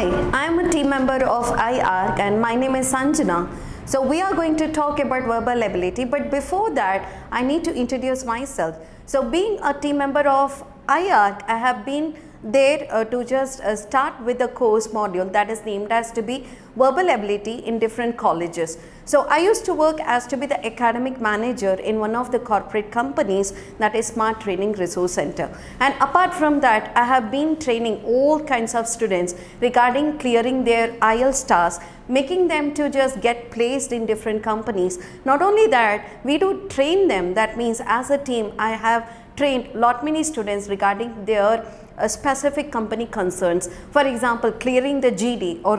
Hi, I am a team member of IARC and my name is Sanjana. So we are going to talk about verbal ability, but before that I need to introduce myself. So being a team member of IARC, I have been there to just start with the course module that is named as to be verbal ability in different colleges. So I used to work as to be the academic manager in one of the corporate companies, that is Smart Training Resource Center. And apart from that, I have been training all kinds of students regarding clearing their IELTS tasks, making them to just get placed in different companies. Not only that, we do train them. That means as a team, I have trained lot many students regarding their specific company concerns. For example, clearing the GD or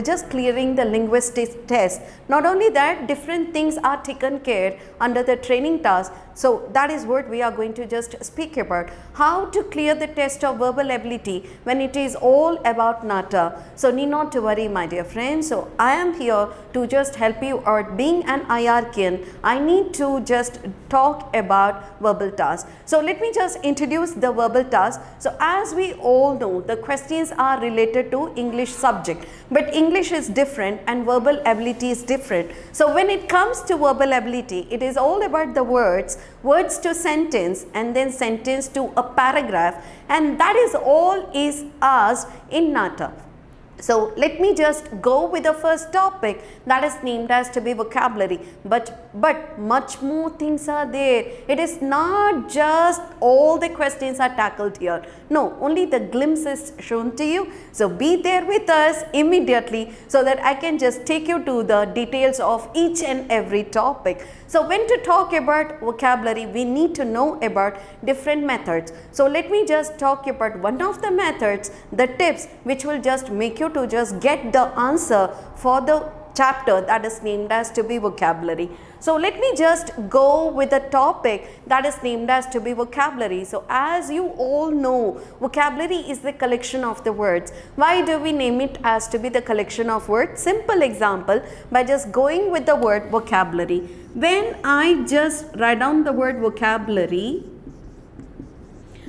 just clearing the linguistic test. Not only that, different things are taken care under the training task. So that is what we are going to just speak about. How to clear the test of verbal ability when it is all about Nata. So need not to worry, my dear friends. So I am here to just help you out. Being an IRKian, I need to just talk about verbal tasks. So let me just introduce the verbal task. So as we all know, the questions are related to English subject, but English is different and verbal ability is different. So when it comes to verbal ability, it is all about the words to sentence and then sentence to a paragraph, and that is all is asked in Nata. So let me just go with the first topic that is named as to be vocabulary, but much more things are there. It is not just all the questions are tackled here. No, only the glimpse is shown to you. So be there with us immediately so that I can just take you to the details of each and every topic. So when to talk about vocabulary, we need to know about different methods. So let me just talk about one of the methods, the tips which will just make you to just get the answer for the chapter that is named as to be vocabulary. So let me just go with the topic that is named as to be vocabulary. So as you all know, vocabulary is the collection of the words. Why do we name it as to be the collection of words? Simple example, by just going with the word vocabulary. When I just write down the word vocabulary,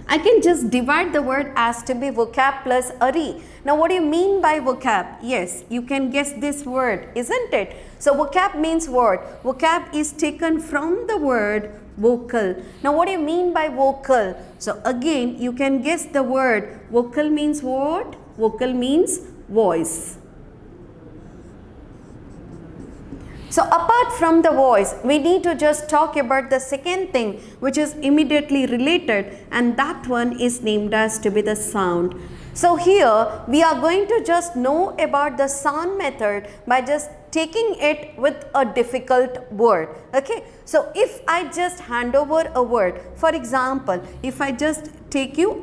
I can just divide the word as to be vocab plus array. Now what do you mean by vocab? Yes, you can guess this word, isn't it? So vocab means what? Vocab is taken from the word vocal. Now what do you mean by vocal? So again, you can guess the word. Vocal means what? Vocal means voice. So apart from the voice, we need to just talk about the second thing which is immediately related, and that one is named as to be the sound. So here we are going to just know about the sound method by just taking it with a difficult word. Okay, so if I just hand over a word, for example, if I just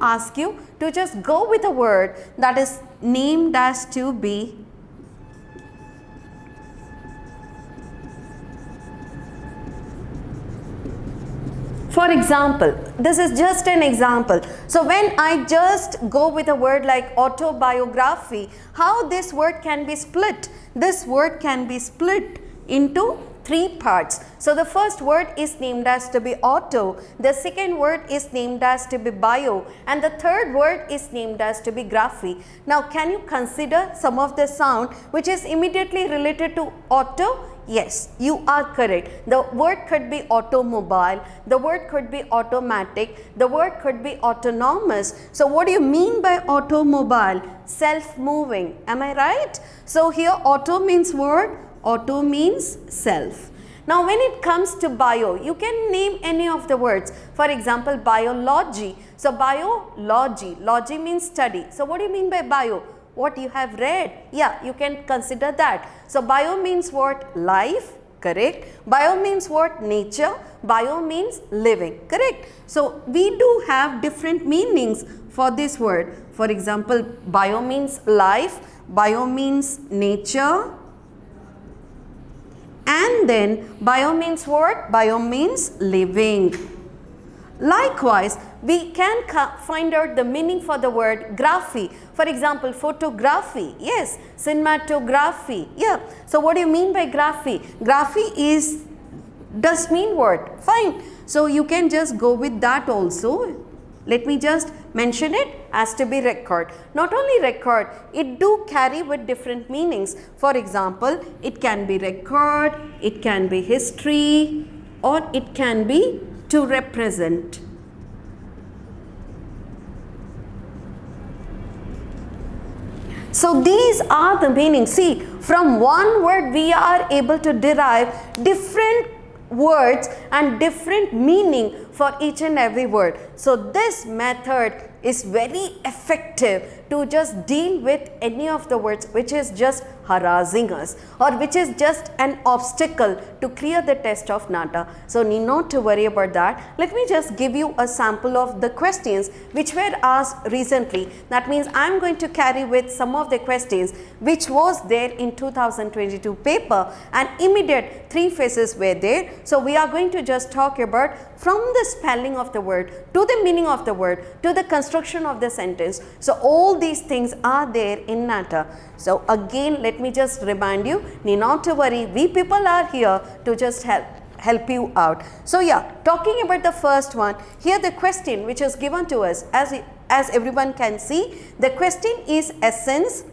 ask you to just go with a word that is named as to be for example, this is just an example. So when I just go with a word like autobiography, how this word can be split? This word can be split into three parts. So the first word is named as to be auto, the second word is named as to be bio, and the third word is named as to be graphy. Now can you consider some of the sound which is immediately related to auto? Yes, you are correct. The word could be automobile, the word could be automatic, the word could be autonomous. So what do you mean by automobile? Self-moving. Am I right? So here auto means what? Auto means self. Now when it comes to bio, you can name any of the words. For example, biology. So biology, logy means study. So what do you mean by bio? What you have read? Yeah, you can consider that. So bio means what? Life, correct. Bio means what? Nature. Bio means living, correct. So we do have different meanings for this word. For example, bio means life, bio means nature, and then bio means what? Bio means living. Likewise, we can find out the meaning for the word graphy. For example, photography, yes, cinematography, yeah. So what do you mean by graphy? Graphy does mean what? Fine. So you can just go with that also. Let me just mention it as to be record. Not only record, it do carry with different meanings. For example, it can be record, it can be history, or it can be to represent. So these are the meanings. See, from one word we are able to derive different words and different meaning for each and every word. So this method is very effective to just deal with any of the words which is just harassing us or which is just an obstacle to clear the test of Nata. So need not to worry about that. Let me just give you a sample of the questions which were asked recently. That means I am going to carry with some of the questions which was there in 2022 paper, and immediate 3 phases were there. So we are going to just talk about from the spelling of the word to the meaning of the word to the construction of the sentence. So all these things are there in Nata. So again, let me just remind you, need not to worry, we people are here to just help you out. So yeah, talking about the first one, here the question which is given to us, as everyone can see, the question is essence,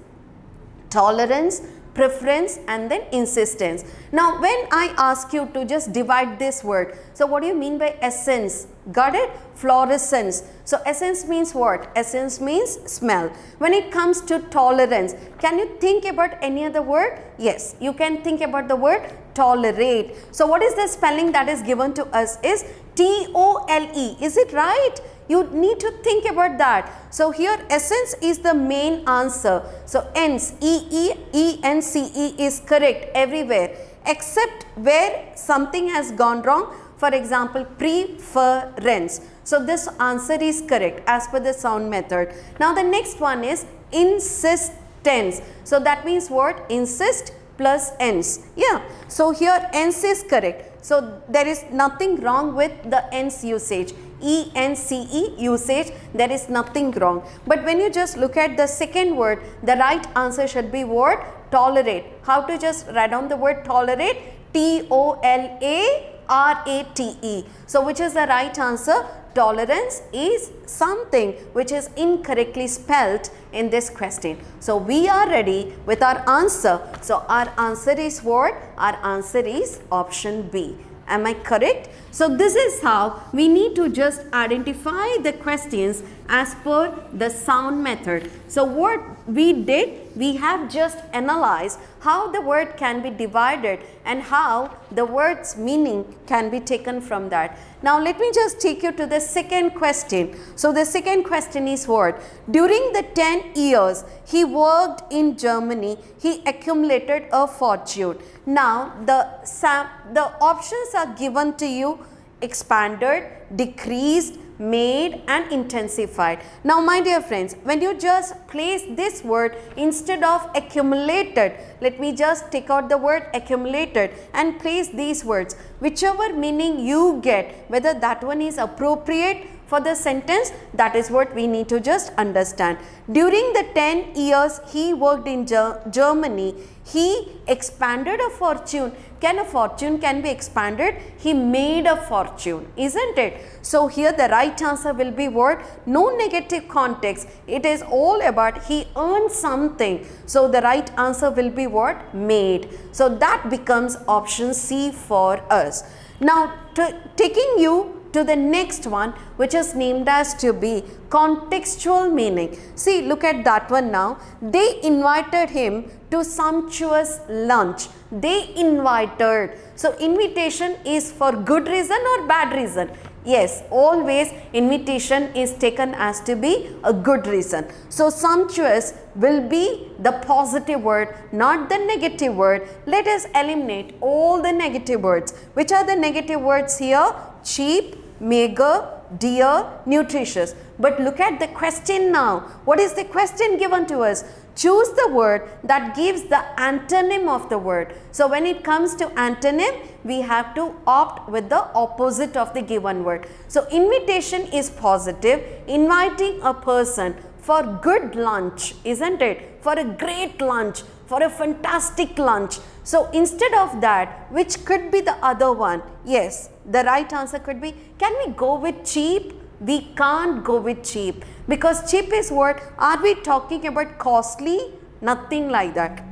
tolerance, preference, and then insistence. Now when I ask you to just divide this word, so what do you mean by essence? Got it? Fluorescence. So essence means what? Essence means smell. When it comes to tolerance, can you think about any other word? Yes, you can think about the word tolerate. So what is the spelling that is given to us is T-O-L-E. Is it right? You need to think about that. So here essence is the main answer. So ence, E-E-E-N-C-E is correct everywhere except where something has gone wrong. For example, preference. So this answer is correct as per the sound method. Now the next one is insistence. So that means what? Insist plus ence. Yeah. So here ence is correct. So there is nothing wrong with the ence usage. E-N-C-E usage, there is nothing wrong. But when you just look at the second word, the right answer should be what? Tolerate. How to just write down the word tolerate? T-O-L-A-R-A-T-E. So which is the right answer? Tolerance is something which is incorrectly spelled in this question. So we are ready with our answer. So our answer is what? Our answer is option B. Am I correct? So this is how we need to just identify the questions as per the sound method. So what we did, we have just analyzed how the word can be divided and how the word's meaning can be taken from that. Now let me just take you to the second question. So the second question is what? During the 10 years he worked in Germany, he accumulated a fortune. Now the options are given to you: expanded, decreased, made, and intensified. Now my dear friends, when you just place this word instead of accumulated, let me just take out the word accumulated and place these words. Whichever meaning you get, whether that one is appropriate for the sentence, that is what we need to just understand. During the 10 years he worked in Germany, he expanded a fortune. A fortune can be expanded? He made a fortune, isn't it? So here the right answer will be what? No negative context. It is all about he earned something. So the right answer will be what? Made. So that becomes option C for us. Now taking you to the next one, which is named as to be contextual meaning. See, look at that one now. They invited him to sumptuous lunch. They invited. So invitation is for good reason or bad reason? Yes, always invitation is taken as to be a good reason. So sumptuous will be the positive word, not the negative word. Let us eliminate all the negative words. Which are the negative words here? Cheap, meager, dear, nutritious. But look at the question now. What is the question given to us? Choose the word that gives the antonym of the word. So when it comes to antonym, we have to opt with the opposite of the given word. So invitation is positive, inviting a person for good lunch, isn't it? For a great lunch, for a fantastic lunch. So instead of that, which could be the other one? Yes, the right answer could be, can we go with cheap, we can't go with cheap, because cheap is what? Are we talking about costly? Nothing like that.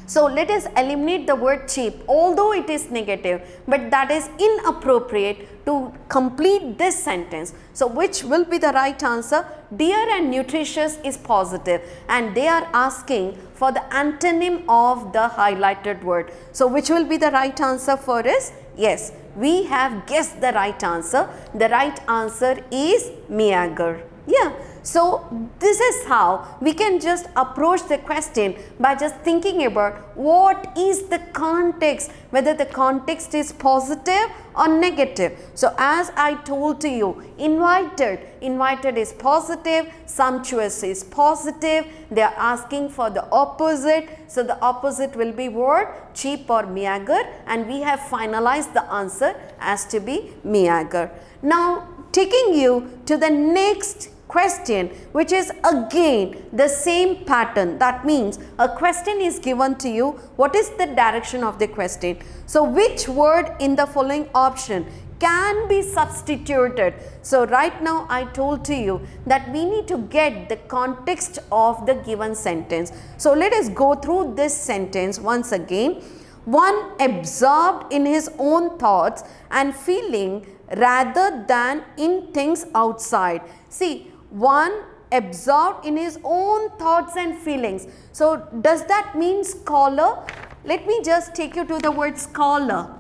So let us eliminate the word cheap, although it is negative, but that is inappropriate to complete this sentence. So which will be the right answer? Dear and nutritious is positive, and they are asking for the antonym of the highlighted word. So which will be the right answer for us? Yes, we have guessed the right answer. The right answer is meager. Yeah. So this is how we can just approach the question by just thinking about what is the context, whether the context is positive or negative. So as I told to you, invited is positive, sumptuous is positive, they are asking for the opposite. So the opposite will be what? Cheap or meager, and we have finalized the answer as to be meager. Now taking you to the next question, which is again the same pattern. That means a question is given to you. What is the direction of the question? So which word in the following option can be substituted? So right now I told to you that we need to get the context of the given sentence. So let us go through this sentence once again. One absorbed in his own thoughts and feeling rather than in things outside. See, one absorbed in his own thoughts and feelings. So does that mean scholar? Let me just take you to the word scholar.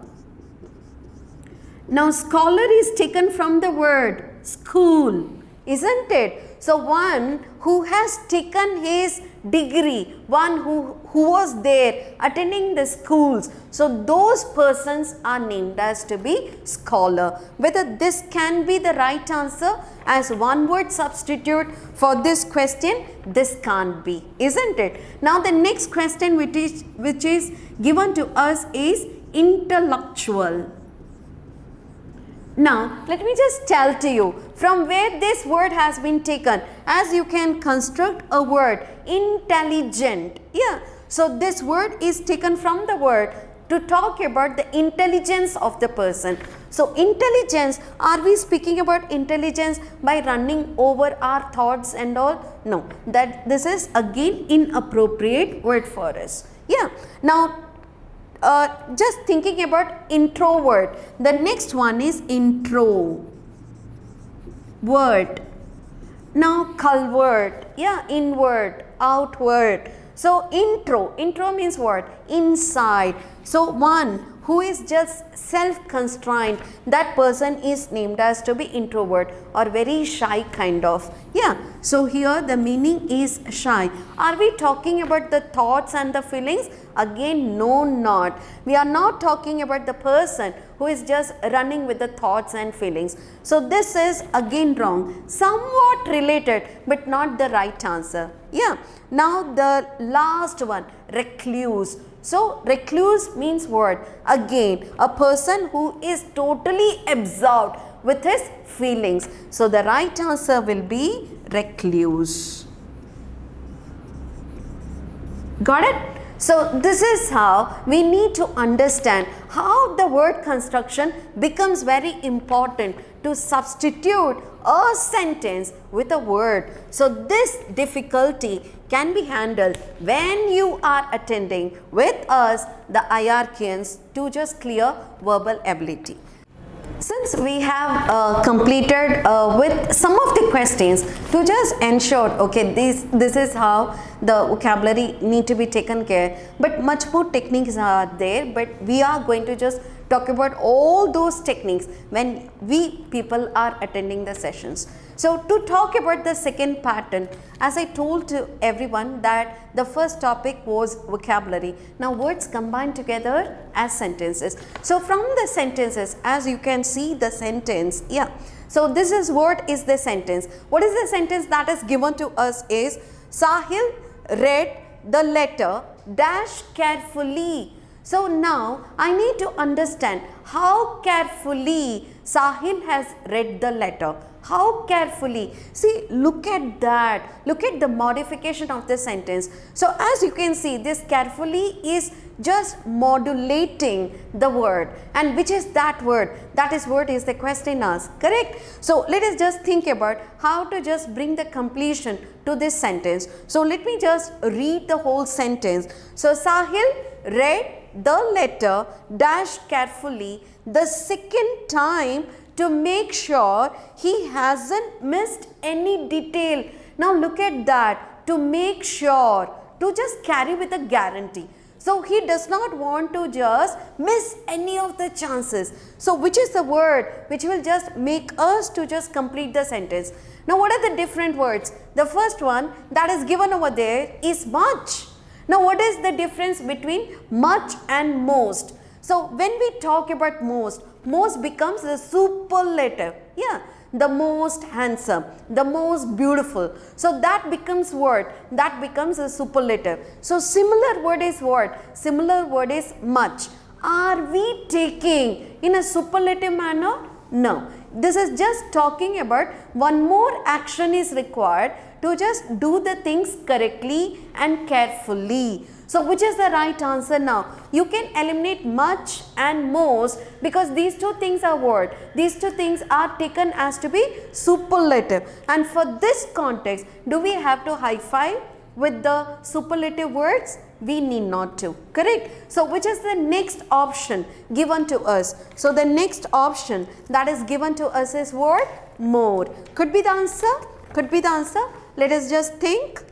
Now scholar is taken from the word school, isn't it? So one who has taken his degree, one who was there attending the schools. So those persons are named as to be scholar. Whether this can be the right answer as one word substitute for this question, this can't be, isn't it? Now the next question which is given to us is intellectual. Now let me just tell to you from where this word has been taken. As you can construct a word intelligent. Yeah. So this word is taken from the word to talk about the intelligence of the person. So intelligence, are we speaking about intelligence by running over our thoughts and all? No, that this is again inappropriate word for us. Yeah. Now just thinking about introvert. The next one is intro word. Now culvert, yeah, inward, outward. So intro means what? Inside. So one who is just self-constrained, that person is named as to be introvert or very shy kind of. Yeah. So here the meaning is shy. Are we talking about the thoughts and the feelings? Again, no, not. We are not talking about the person who is just running with the thoughts and feelings. So this is again wrong. Somewhat related, but not the right answer. Yeah. Now the last one, recluse. So recluse means what? Again, a person who is totally absorbed with his feelings. So the right answer will be recluse. Got it? So this is how we need to understand how the word construction becomes very important to substitute a sentence with a word. So this difficulty can be handled when you are attending with us, the IRKians, to just clear verbal ability. Since we have completed with some of the questions to just ensure, okay, this is how the vocabulary need to be taken care, but much more techniques are there, but we are going to just talk about all those techniques when we people are attending the sessions. So to talk about the second pattern, as I told to everyone that the first topic was vocabulary. Now words combined together as sentences. So from the sentences, as you can see the sentence, yeah. So this is what is the sentence. What is the sentence that is given to us is Sahil read the letter dash carefully. So now I need to understand how carefully Sahil has read the letter. How carefully? See, look at that. Look at the modification of the sentence. So as you can see, this carefully is just modulating the word. And which is that word? That is word is the question asked, correct? So let us just think about how to just bring the completion to this sentence. So let me just read the whole sentence. So Sahil read the letter dash carefully the second time to make sure he hasn't missed any detail. Now look at that, to make sure, to just carry with a guarantee. So he does not want to just miss any of the chances. So which is the word which will just make us to just complete the sentence. Now what are the different words? The first one that is given over there is much. Now what is the difference between much and most? So when we talk about most becomes the superlative. Yeah, the most handsome, the most beautiful. So that becomes word, that becomes a superlative. So similar word is what? Similar word is much. Are we taking in a superlative manner? No. This is just talking about one more action is required to just do the things correctly and carefully. So which is the right answer now? You can eliminate much and most because these two things are word. These two things are taken as to be superlative. And for this context, do we have to high five with the superlative words? We need not to, correct? So which is the next option given to us? So the next option that is given to us is what? More. Could be the answer? Could be the answer? Let us just think.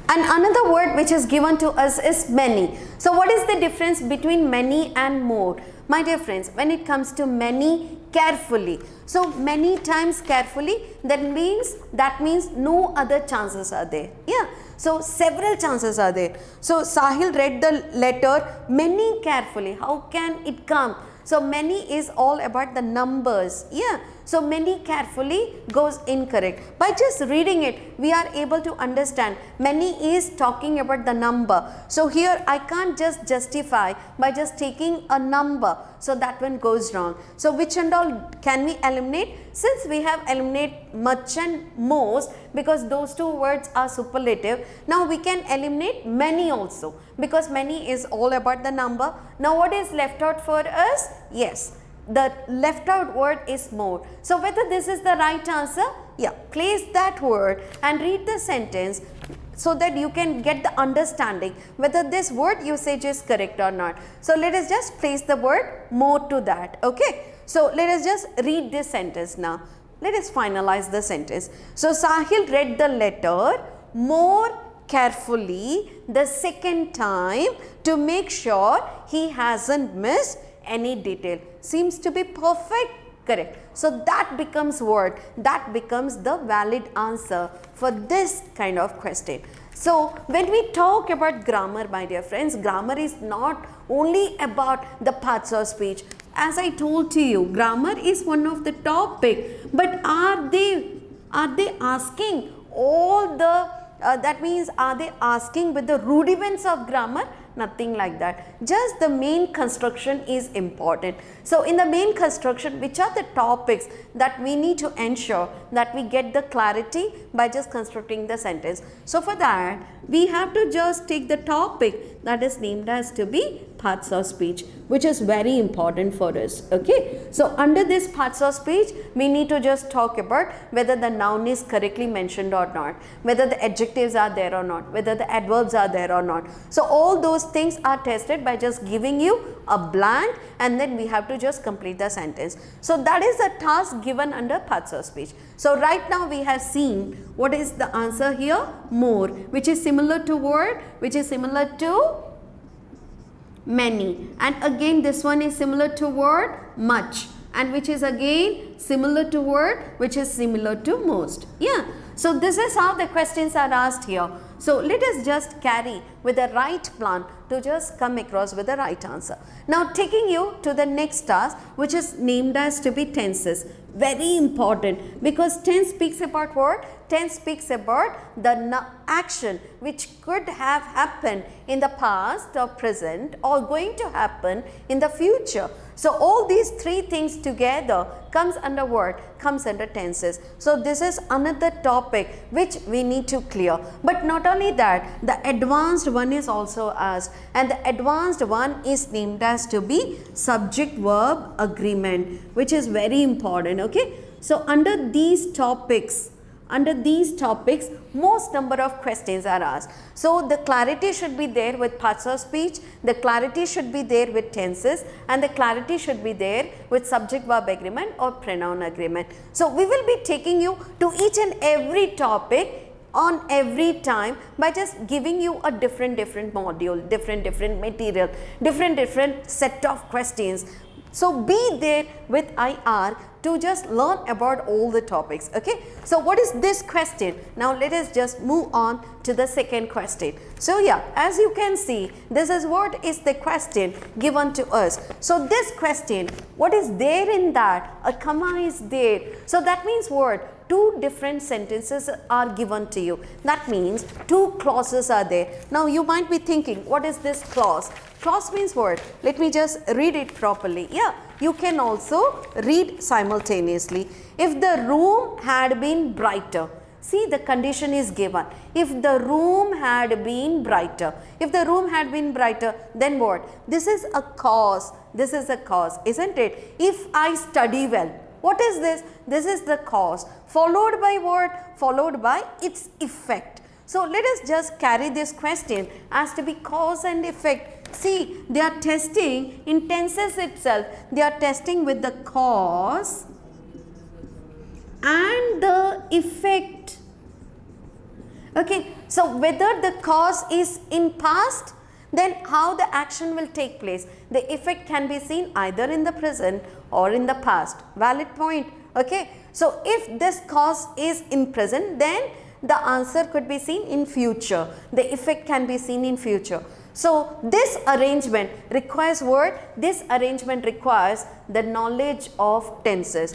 And another word which is given to us is many. So what is the difference between many and more? My dear friends, when it comes to many, carefully. So many times carefully, that means no other chances are there. Yeah. So several chances are there. So Sahil read the letter many carefully. How can it come? So many is all about the numbers. Yeah. So many carefully goes incorrect. By just reading it, we are able to understand many is talking about the number. So here I can't just justify by just taking a number. So that one goes wrong. So which and all can we eliminate? Since we have eliminated much and most because those two words are superlative, now we can eliminate many also because many is all about the number. Now what is left out for us? Yes, the left out word is more. So whether this is the right answer? Yeah, place that word and read the sentence so that you can get the understanding whether this word usage is correct or not. So let us just place the word more to that. Okay. So let us just read this sentence now. Let us finalize the sentence. So Sahil read the letter more carefully the second time to make sure he hasn't missed any detail. Seems to be perfect. Correct. So that becomes word. That becomes the valid answer for this kind of question. So when we talk about grammar, my dear friends, grammar is not only about the parts of speech. As I told to you, grammar is one of the topic, but are they asking all the that means are they asking with the rudiments of grammar? Nothing like that. Just the main construction is important. So in the main construction, which are the topics that we need to ensure that we get the clarity by just constructing the sentence. So for that, we have to just take the topic that is named as to be parts of speech, which is very important for us. Okay. So under this parts of speech, we need to just talk about whether the noun is correctly mentioned or not, whether the adjectives are there or not, whether the adverbs are there or not. So all those things are tested by just giving you a blank and then we have to just complete the sentence. So that is a task given under parts of speech. So right now we have seen what is the answer here? More, which is similar to word, which is similar to many, and again this one is similar to word much, and which is again similar to word which is similar to most. Yeah. So this is how the questions are asked here. So let us just carry with the right plan to just come across with the right answer. Now taking you to the next task, which is named as to be tenses. Very important, because tense speaks about what? Tense speaks about the action which could have happened in the past or present or going to happen in the future. So all these three things together comes under what? Comes under tenses. So this is another topic which we need to clear. But not only that, the advanced one is also asked, and the advanced one is named as to be subject verb agreement, which is very important. Okay, so under these topics, most number of questions are asked. So the clarity should be there with parts of speech, the clarity should be there with tenses, and the clarity should be there with subject verb agreement or pronoun agreement. So we will be taking you to each and every topic on every time by just giving you a different module, different material, different set of questions. So be there with IR to just learn about all the topics. Okay, so what is this question? Now let us just move on to the second question. So yeah, as you can see, this is what is the question given to us. So this question, what is there in that? A comma is there. So that means what? Two different sentences are given to you. That means two clauses are there. Now you might be thinking, what is this clause? Clause means what? Let me just read it properly. Yeah, you can also read simultaneously. If the room had been brighter. See, the condition is given. If the room had been brighter. If the room had been brighter, then what? This is a cause. This is a cause, isn't it? If I study well. What is this? This is the cause. Followed by what? Followed by its effect. So let us just carry this question as to be cause and effect. See, they are testing in tenses itself. They are testing with the cause and the effect. Okay, so whether the cause is in past, then how the action will take place. The effect can be seen either in the present or in the past. Valid point. Okay, so if this cause is in present, then the answer could be seen in future. The effect can be seen in future. So this arrangement requires what? This arrangement requires the knowledge of tenses.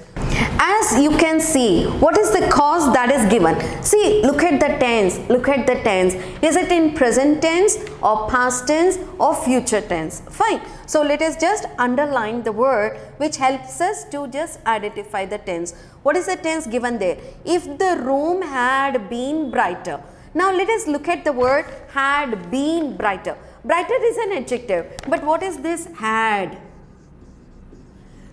As you can see, what is the cause that is given? See, look at the tense. Look at the tense. Is it in present tense or past tense or future tense? Fine. So let us just underline the word which helps us to just identify the tense. What is the tense given there? If the room had been brighter. Now let us look at the word had been brighter. Brighter is an adjective, but what is this had?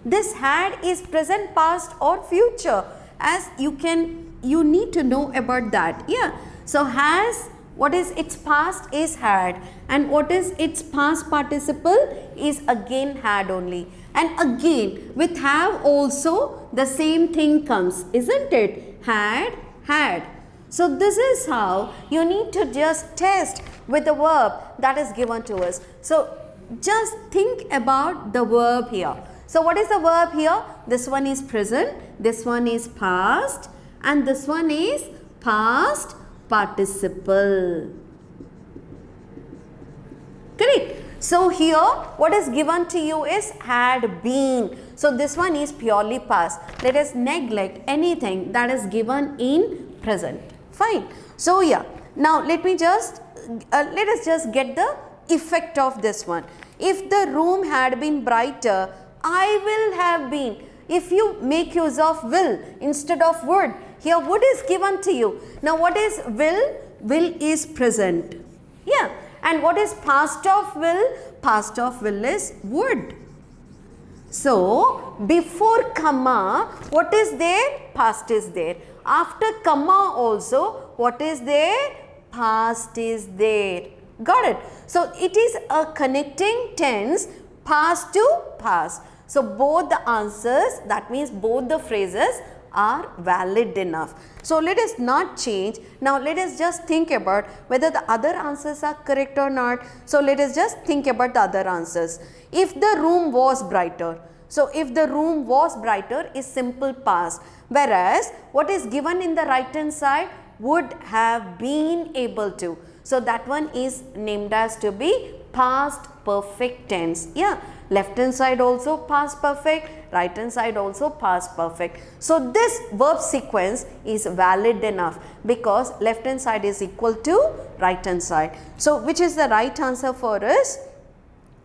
This had is present, past or future. As you need to know about that. Yeah. So has, what is its past is had, and what is its past participle is again had only. And again with have also the same thing comes, isn't it? Had. So this is how you need to just test with the verb that is given to us. So just think about the verb here. So what is the verb here? This one is present, this one is past, and this one is past participle. Correct. So here what is given to you is had been. So this one is purely past. Let us neglect anything that is given in present. Fine. So yeah, now let us just get the effect of this one. If the room had been brighter, I will have been. If you make use of will instead of would, here would is given to you. Now what is will? Will is present. Yeah. And what is past of will? Past of will is would. So before comma, what is there? Past is there. After comma also, what is there? Past is there. Got it? So it is a connecting tense, past to past. So both the answers, that means both the phrases are valid enough. So let us not change. Now let us just think about whether the other answers are correct or not. So let us just think about the other answers. If the room was brighter. So if the room was brighter is simple past. Whereas what is given in the right hand side, would have been able to. So that one is named as to be past perfect tense. Yeah. left hand side also past perfect, right hand side also past perfect. So this verb sequence is valid enough because left hand side is equal to right hand side. So which is the right answer for us?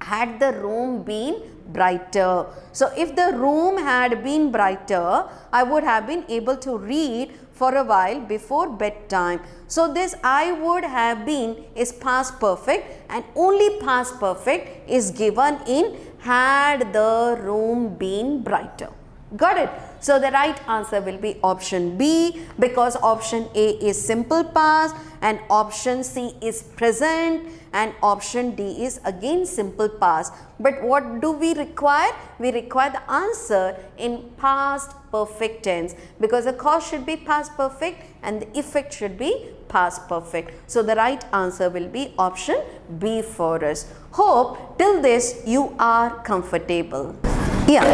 Had the room been brighter. So if the room had been brighter, I would have been able to read for a while before bedtime. So this I would have been is past perfect, and only past perfect is given in had the room been brighter. Got it? So the right answer will be option B, because option A is simple past and option C is present and option D is again simple past. But what do we require? We require the answer in past perfect tense, because the cause should be past perfect and the effect should be past perfect. So the right answer will be option B for us. Hope till this you are comfortable. Yeah.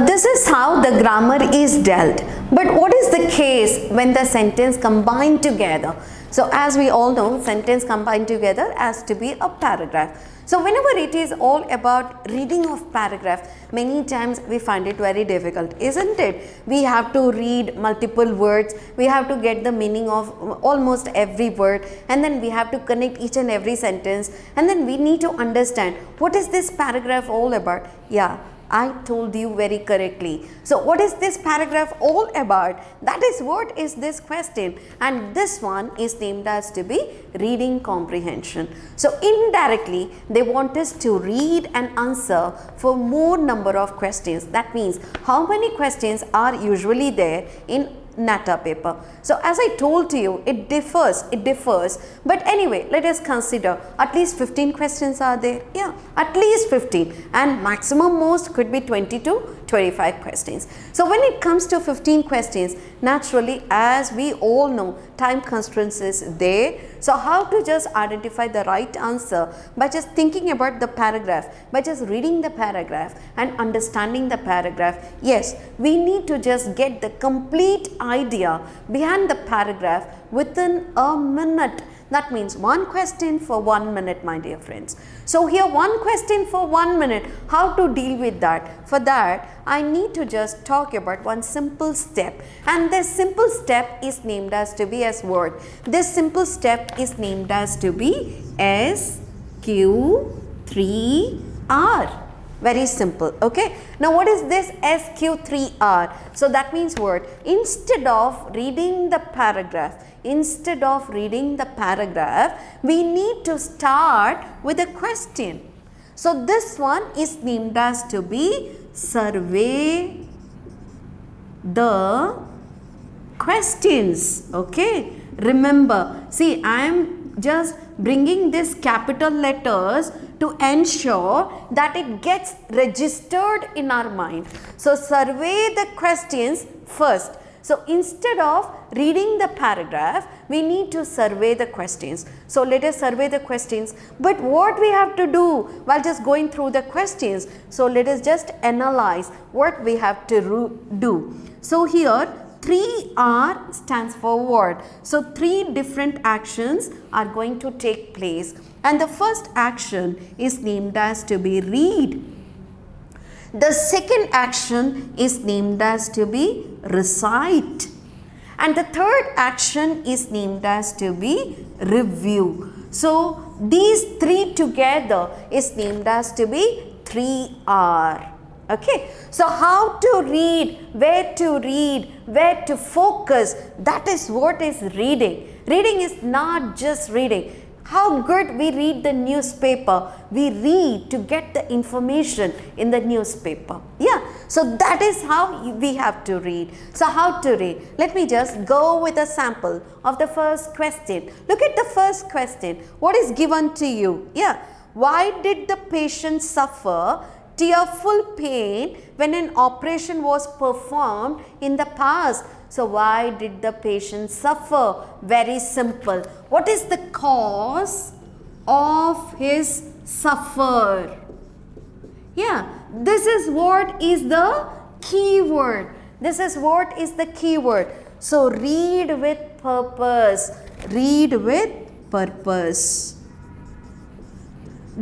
This is how the grammar is dealt. But what is the case when the sentence combined together? So as we all know, sentence combined together has to be a paragraph. So whenever it is all about reading of paragraph, many times we find it very difficult, isn't it? We have to read multiple words, we have to get the meaning of almost every word, and then we have to connect each and every sentence, and then we need to understand what is this paragraph all about. Yeah, I told you very correctly. So what is this paragraph all about? That is what is this question, and this one is named as to be reading comprehension. So indirectly they want us to read and answer for more number of questions. That means how many questions are usually there in Nata paper. So as I told to you, it differs, but anyway, let us consider at least 15 questions are there. Yeah, at least 15, and maximum most could be 20 to 25 questions. So when it comes to 15 questions, naturally, as we all know, time constraints is there. So how to just identify the right answer? By just thinking about the paragraph, by just reading the paragraph and understanding the paragraph. Yes, we need to just get the complete idea behind the paragraph within a minute. That means one question for 1 minute, my dear friends. So here one question for 1 minute, how to deal with that? For that, I need to just talk about one simple step, and this simple step is named as to be as word. This simple step is named as to be SQ3R. Very simple. Okay. Now what is this SQ3R? So that means word. Instead of reading the paragraph, we need to start with a question. So this one is named as to be survey the questions. Okay. Remember, see, I am just bringing these capital letters to ensure that it gets registered in our mind. So survey the questions first. So instead of reading the paragraph, we need to survey the questions. So let us survey the questions. But what we have to do while just going through the questions? So let us just analyze what we have to do. So here 3R stands for what? So 3 different actions are going to take place, and the first action is named as to be read. The second action is named as to be recite, and the third action is named as to be review. So these 3 together is named as to be 3R. Okay, so how to read, where to focus, that is what is reading. Reading is not just reading. How good we read the newspaper. We read to get the information in the newspaper. Yeah, so that is how we have to read. So how to read? Let me just go with a sample of the first question. Look at the first question. What is given to you? Yeah, why did the patient suffer tearful pain when an operation was performed in the past? So why did the patient suffer? Very simple. What is the cause of his suffer? Yeah, this is what is the key word. This is what is the key word. So read with purpose. Read with purpose.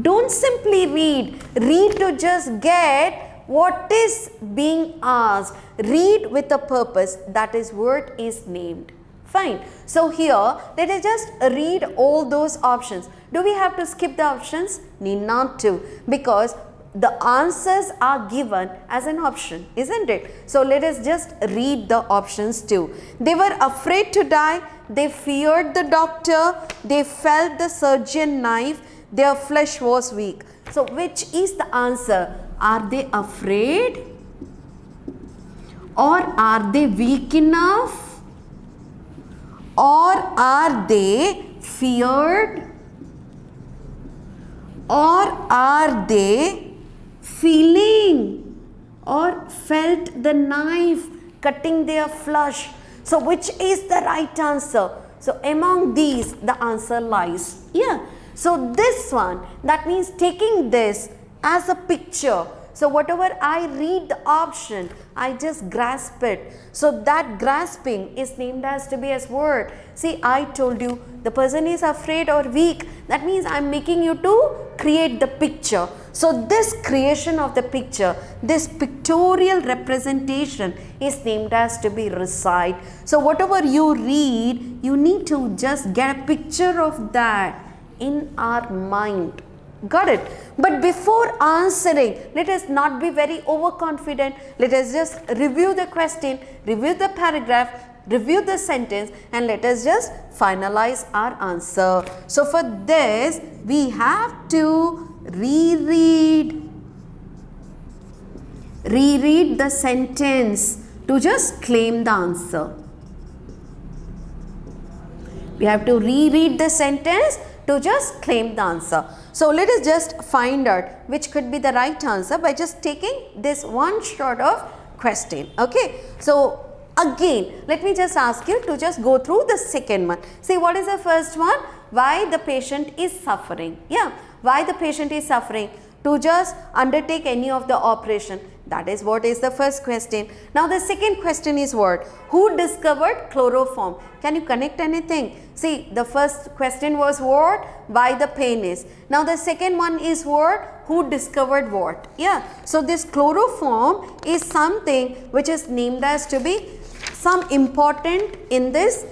Don't simply read. Read to just get what is being asked. Read with a purpose. That is, word is named. Fine. So here, let us just read all those options. Do we have to skip the options? Need not to, because the answers are given as an option, isn't it? So let us just read the options too. They were afraid to die. They feared the doctor. They felt the surgeon knife. Their flesh was weak. So which is the answer? Are they afraid? Or are they weak enough? Or are they feared? Or are they feeling or felt the knife cutting their flesh? So which is the right answer? So among these the answer lies. Yeah. So this one, that means taking this as a picture. So whatever I read the option, I just grasp it. So that grasping is named as to be as word. See, I told you the person is afraid or weak. That means I am making you to create the picture. So this creation of the picture, this pictorial representation is named as to be recite. So whatever you read, you need to just get a picture of that in our mind. Got it? But before answering, let us not be very overconfident. Let us just review the question, review the paragraph, review the sentence, and let us just finalize our answer. So for this, we have to reread the sentence to just claim the answer. We have to reread the sentence to just claim the answer. So let us just find out which could be the right answer by just taking this one short of question. Okay. So again, let me just ask you to just go through the second one. See, what is the first one? Why the patient is suffering. Yeah. Why the patient is suffering? To just undertake any of the operation. That is what is the first question. Now the second question is what? Who discovered chloroform? Can you connect anything? See, the first question was what? Why the pain is. Now the second one is what? Who discovered what? Yeah. So this chloroform is something which is named as to be some important in this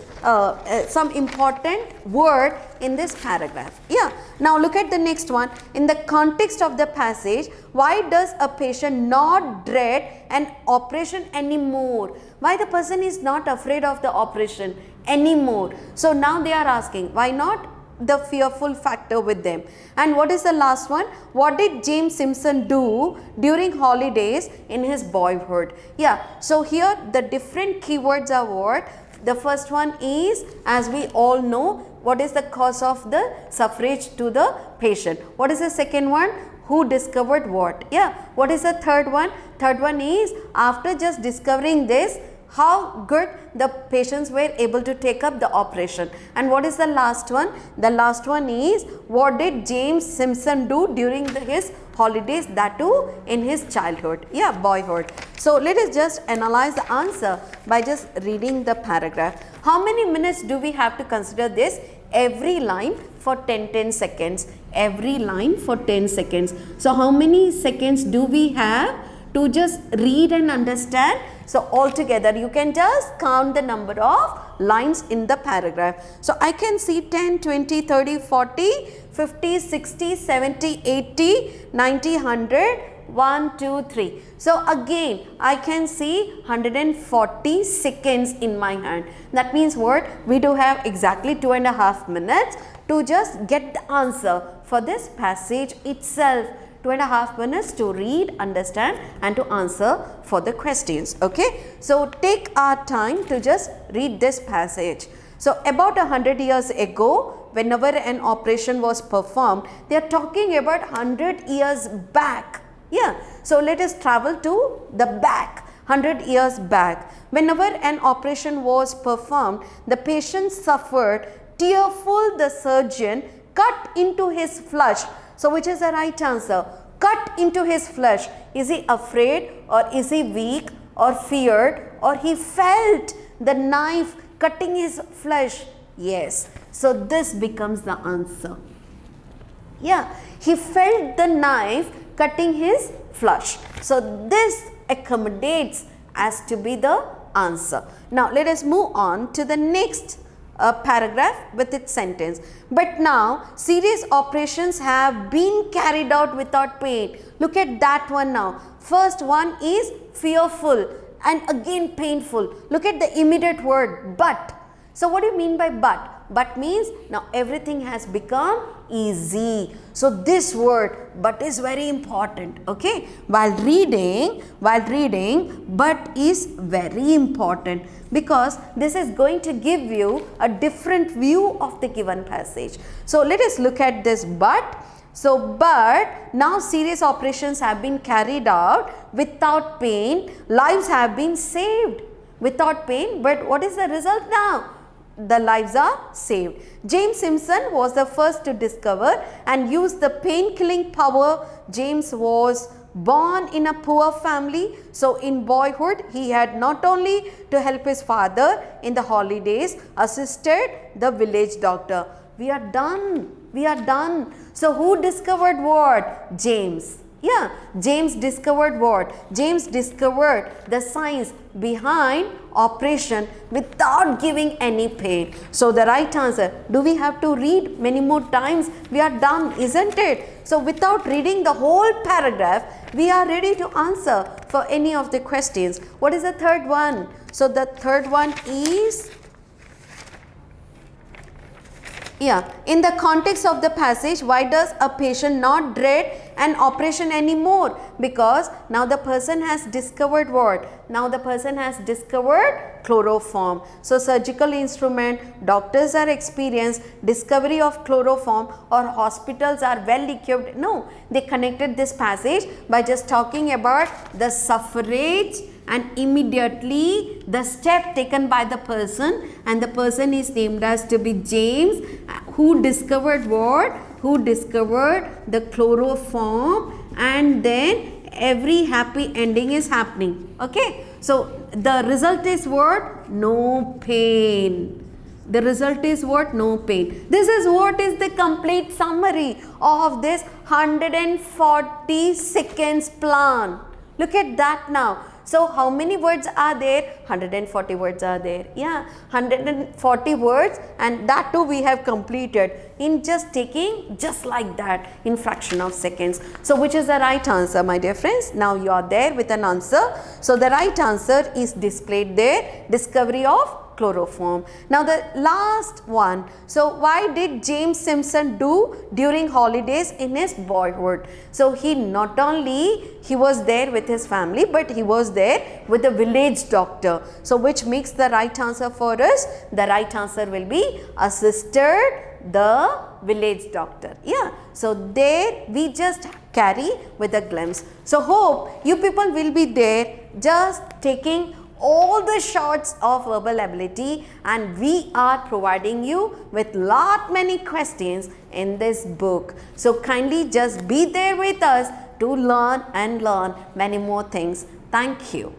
some important word in this paragraph. Yeah. Now look at the next one. In the context of the passage, why does a patient not dread an operation anymore? Why the person is not afraid of the operation anymore? So now they are asking, why not the fearful factor with them? And what is the last one? What did James Simpson do during holidays in his boyhood? Yeah. So here the different keywords are what? The first one is, as we all know, what is the cause of the suffrage to the patient? What is the second one? Who discovered what? Yeah. What is the third one? Third one is, after just discovering this, how good the patients were able to take up the operation. And what is the last one? The last one is, what did James Simpson do during his holidays, that too in his childhood, yeah, boyhood. So let us just analyze the answer by just reading the paragraph. How many minutes do we have to consider this? Every line for 10 seconds. Every line for 10 seconds. So how many seconds do we have to just read and understand? So altogether you can just count the number of lines in the paragraph. So I can see 10, 20, 30, 40, 50, 60, 70, 80, 90, 100, 1, 2, 3. So again I can see 140 seconds in my hand. That means what? We do have exactly 2.5 minutes to just get the answer for this passage itself. 2.5 minutes to read, understand and to answer for the questions. Okay. So take our time to just read this passage. So about 100 years ago, whenever an operation was performed, they are talking about 100 years back. Yeah. So let us travel to the back. 100 years back. Whenever an operation was performed, the patient suffered. Tearful, the surgeon cut into his flesh. So which is the right answer? Cut into his flesh. Is he afraid or is he weak or feared or he felt the knife cutting his flesh? Yes. So this becomes the answer. Yeah, he felt the knife cutting his flesh. So this accommodates as to be the answer. Now let us move on to the next paragraph with its sentence. But now serious operations have been carried out without pain. Look at that one now. First one is fearful and again painful. Look at the immediate word but. So what do you mean by but? But means now everything has become easy. So this word but is very important. Okay, while reading but is very important, because this is going to give you a different view of the given passage. So let us look at this but. So but now serious operations have been carried out without pain, lives have been saved without pain, but what is the result now? The lives are saved. James Simpson was the first to discover and use the pain killing power. James was born in a poor family, so in boyhood he had not only to help his father in the holidays, assisted the village doctor. We are done. So who discovered what? James. Yeah, James discovered what? James discovered the science behind operation without giving any pain. So the right answer, do we have to read many more times? We are done, isn't it? So without reading the whole paragraph, we are ready to answer for any of the questions. What is the third one? So the third one is, in the context of the passage, why does a patient not dread an operation anymore? Because now the person has discovered what? Now the person has discovered chloroform. So surgical instrument, doctors are experienced, discovery of chloroform, or hospitals are well equipped. No, they connected this passage by just talking about the suffrage and immediately the step taken by the person, and the person is named as to be James, who discovered what? Who discovered the chloroform, and then every happy ending is happening. Okay, so the result is what? No pain. The result is what? No pain. This is what is the complete summary of this 140 seconds plan. Look at that now. So how many words are there? 140 words are there. Yeah, 140 words, and that too we have completed in just taking just like that in fraction of seconds. So which is the right answer, my dear friends? Now you are there with an answer. So the right answer is displayed there, discovery of chloroform. Now the last one. So why did James Simpson do during holidays in his boyhood? So he not only he was there with his family, but he was there with the village doctor. So which makes the right answer for us? The right answer will be assisted the village doctor. Yeah, so there we just carry with a glimpse. So hope you people will be there just taking all the shots of verbal ability, and we are providing you with lot many questions in this book. So kindly just be there with us to learn and learn many more things. Thank you.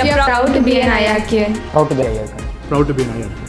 We are proud to be an IRK. Proud to be IIT. Proud to be an IIT.